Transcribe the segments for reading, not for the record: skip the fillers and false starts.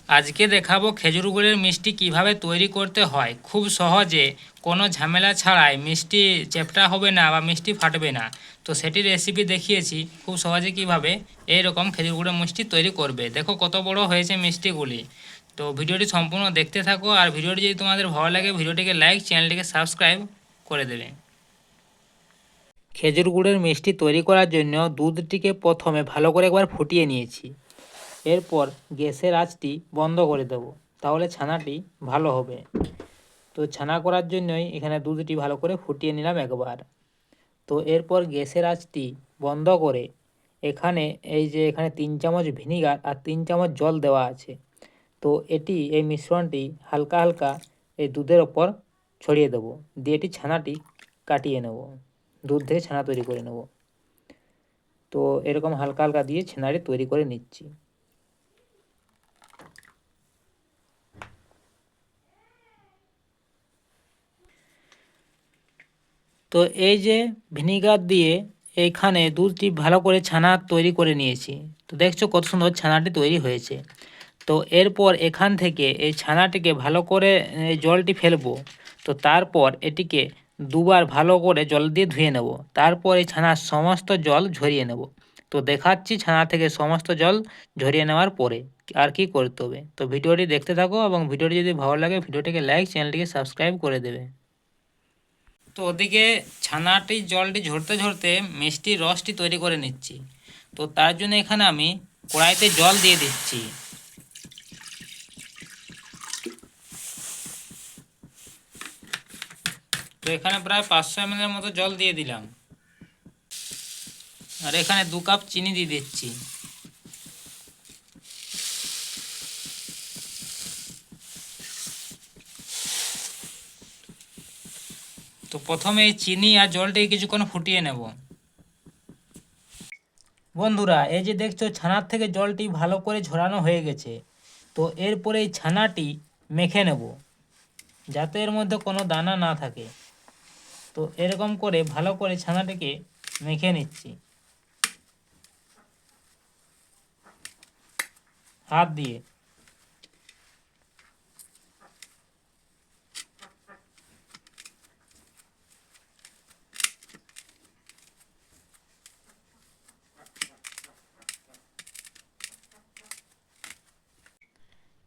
আজকে দেখাবো খেজুর গুড়ের মিষ্টি কিভাবে তৈরি করতে হয়। খুব সহজে, কোনো ঝামেলা ছাড়াই মিষ্টি চ্যাপ্টা হবে না বা মিষ্টি ফাটবে না। তো সেটির রেসিপি দেখিয়েছি খুব সহজে কিভাবে এইরকম খেজুর গুড়ের মিষ্টি তৈরি করবে। দেখো কত বড় হয়েছে মিষ্টিগুলি। তো ভিডিওটি সম্পূর্ণ দেখতে থাকো, আর ভিডিওটি যদি তোমাদের ভালো লাগে ভিডিওটিকে লাইক, চ্যানেলটিকে সাবস্ক্রাইব করে দেবে। খেজুর গুড়ের মিষ্টি তৈরি করার জন্য দুধটিকে প্রথমে ভালো করে একবার ফুটিয়ে নিয়েছি। এরপর গ্যাসের আঁচটি বন্ধ করে দেব, তাহলে ছানাটি ভালো হবে। তো ছানা করার জন্যই এখানে দুধটি ভালো করে ফুটিয়ে নিলাম একবার। তো এরপর গ্যাসের আঁচটি বন্ধ করে এখানে 3 চামচ ভিনিগার আর 3 চামচ জল দেওয়া আছে। তো এই মিশ্রণটি হালকা হালকা এই দুধের ওপর ছড়িয়ে দেব, দিয়ে এটি ছানাটি কাটিয়ে নেব, দুধ থেকে ছানা তৈরি করে নেব। তো এরকম হালকা হালকা দিয়ে ছানাটি তৈরি করে নিচ্ছি। তো এই যে ভিনিগার দিয়ে এইখানে দুধটি ভালো করে ছানা তৈরি করে নিয়েছি। তো দেখছো কত সুন্দর ছানাটি তৈরি হয়েছে। তো এরপর এখান থেকে এই ছানাটিকে ভালো করে জলটি ফেলবো। তো তারপর এটিকে দুবার ভালো করে জল দিয়ে ধুয়ে নেব। তারপর এই ছানার সমস্ত জল ঝরিয়ে নেব। তো দেখাচ্ছি ছানা থেকে সমস্ত জল ঝরিয়ে নেওয়ার পরে আর কি করতে হবে। তো ভিডিওটি দেখতে থাকো, এবং ভিডিওটি যদি ভালো লাগে ভিডিওটিকে লাইক, চ্যানেলটিকে সাবস্ক্রাইব করে দেবে। তো ওদিকে ছানাটি জলটি ঝরতে ঝরতে মিষ্টির রসটি তৈরি করে নিচ্ছি। তো তার জন্য এখানে আমি কড়াইতে জল দিয়ে দিচ্ছি। তো এখানে প্রায় 500 ml মতো জল দিয়ে দিলাম, আর এখানে 2 কাপ চিনি দিয়ে দিচ্ছি। তো প্রথমে এই চিনি আর জলটাকে কিছুক্ষণ ফুটিয়ে নেব। বন্ধুরা, এই যে দেখছো ছানার থেকে জলটি ভালো করে ঝরানো হয়ে গেছে। তো এরপরে এই ছানাটি মেখে নেব, যাতে এর মধ্যে কোনো দানা না থাকে। তো এরকম করে ভালো করে ছানাটিকে মেখে নিচ্ছি হাত দিয়ে।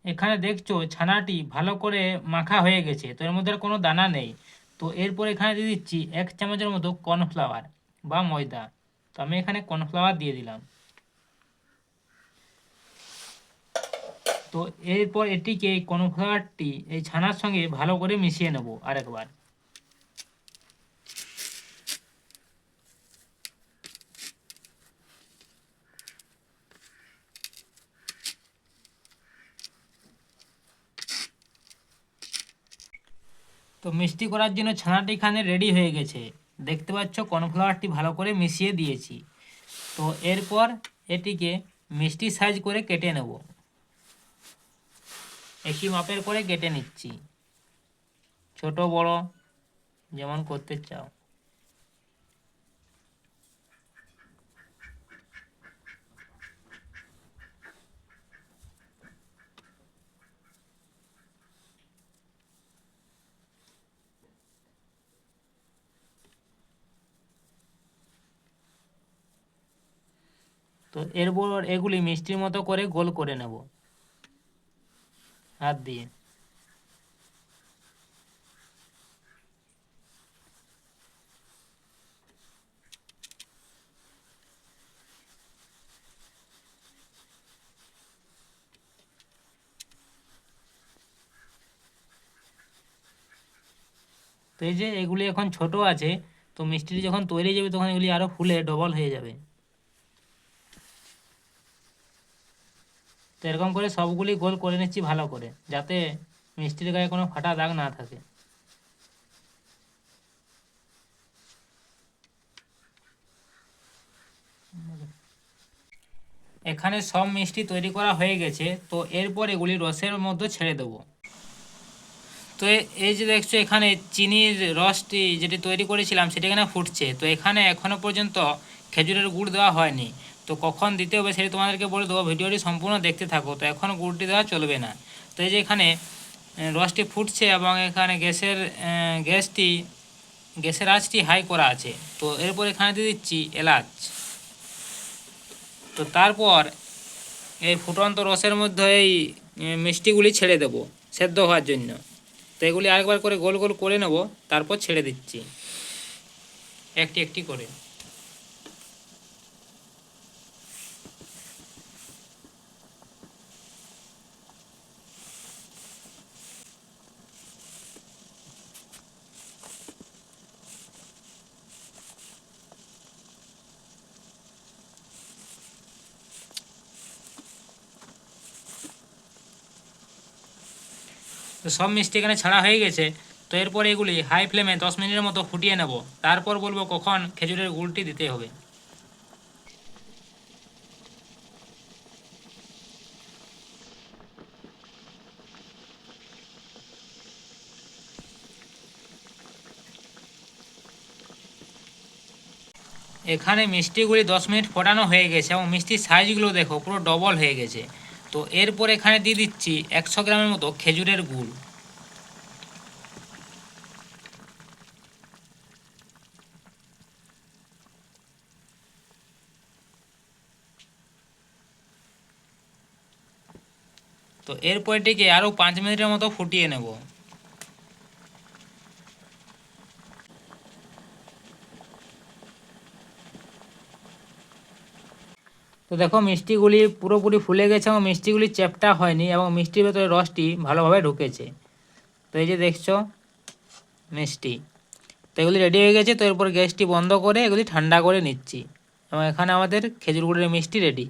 এখানে দেখছো ছানাটি ভালো করে মাখা হয়ে গেছে, তো এর মধ্যে আর কোনো দানা নেই। তো এরপর এখানে দিয়ে দিচ্ছি 1 চামচের মতো কর্নফ্লাওয়ার বা ময়দা। তো আমি এখানে কর্নফ্লাওয়ার দিয়ে দিলাম। তো এরপর এটিকে এই কর্নফ্লাওয়ারটি এই ছানার সঙ্গে ভালো করে মিশিয়ে নেব আরেকবার। তো মিষ্টি করার জন্য ছানাটি এখানে রেডি হয়ে গেছে। দেখতে পাচ্ছ কর্নফ্লাওয়ারটি ভালো করে মিশিয়ে দিয়েছি। তো এরপর এটিকে মিষ্টি সাইজ করে কেটে নেব, একই মাপের করে কেটে নিচ্ছি, ছোট বড় যেমন করতে চাও। তো এরপর এগুলি মিষ্টির মতো করে গোল করে নেব হাত দিয়ে। তো এই যে এগুলি এখন ছোট আছে, তো মিষ্টিটি যখন তৈরি হয়ে যাবে তখন এগুলি আরও ফুলে ডবল হয়ে যাবে। তো এরকম করে সবগুলি গোল করে নিচ্ছি ভালো করে, যাতে মিষ্টির গায়ে কোনো ফাটা দাগ না থাকে। এখানে সব মিষ্টি তৈরি করা হয়ে গেছে। তো এরপর এগুলি রসের মধ্যে ছেড়ে দেবো। তো এই যে দেখছো এখানে চিনির রসটি যেটি তৈরি করেছিলাম সেটি এখানে ফুটছে। তো এখানে এখনও পর্যন্ত খেজুরের গুড় দেওয়া হয়নি। তো কখন দিতে হবে সেটা তোমাদেরকে বলে দেবো, ভিডিওটি সম্পূর্ণ দেখতে থাকো। তো এখন গুড়টি দেওয়া চলবে না। তো এই যে এখানে রসটি ফুটছে এবং এখানে গ্যাসের আঁচটি হাই করা আছে। তো এরপর এখানে দিয়ে দিচ্ছি এলাচ। তো তারপর এই ফুটন্ত রসের মধ্যে এই মিষ্টিগুলি ছেড়ে দেব সেদ্ধ হওয়ার জন্য। তো এগুলি আরেকবার করে গোল গোল করে নেব, তারপর ছেড়ে দিচ্ছি একটি একটি করে। তো সব মিষ্টি এখানে ছাড়া হয়ে গেছে। তো এরপর এগুলি হাই ফ্লেমে 10 মিনিটের মতো ফুটিয়ে নেব, তারপর বলবো কখন খেজুরের গুড়টি দিতে হবে। এখানে মিষ্টিগুলি 10 মিনিট ফোটানো হয়ে গেছে এবং মিষ্টির সাইজগুলো দেখো পুরো ডবল হয়ে গেছে। তো এরপর এখানে দিয়ে দিচ্ছি 100 গ্রামের মতো খেজুরের গুড়। তো এরপর এটিকে আরও 5 মিনিটের মতো ফুটিয়ে নেব। তো দেখো মিষ্টিগুলি পুরোপুরি ফুলে গেছে এবং মিষ্টিগুলি চ্যাপ্টা হয়নি এবং মিষ্টির ভেতরে রসটি ভালোভাবে ঢুকেছে। তো এই যে দেখছো মিষ্টি, তো এগুলি রেডি হয়ে গেছে। তো এরপর গ্যাসটি বন্ধ করে এগুলি ঠান্ডা করে নিচ্ছি এবং এখানে আমাদের খেজুর গুড়ের মিষ্টি রেডি।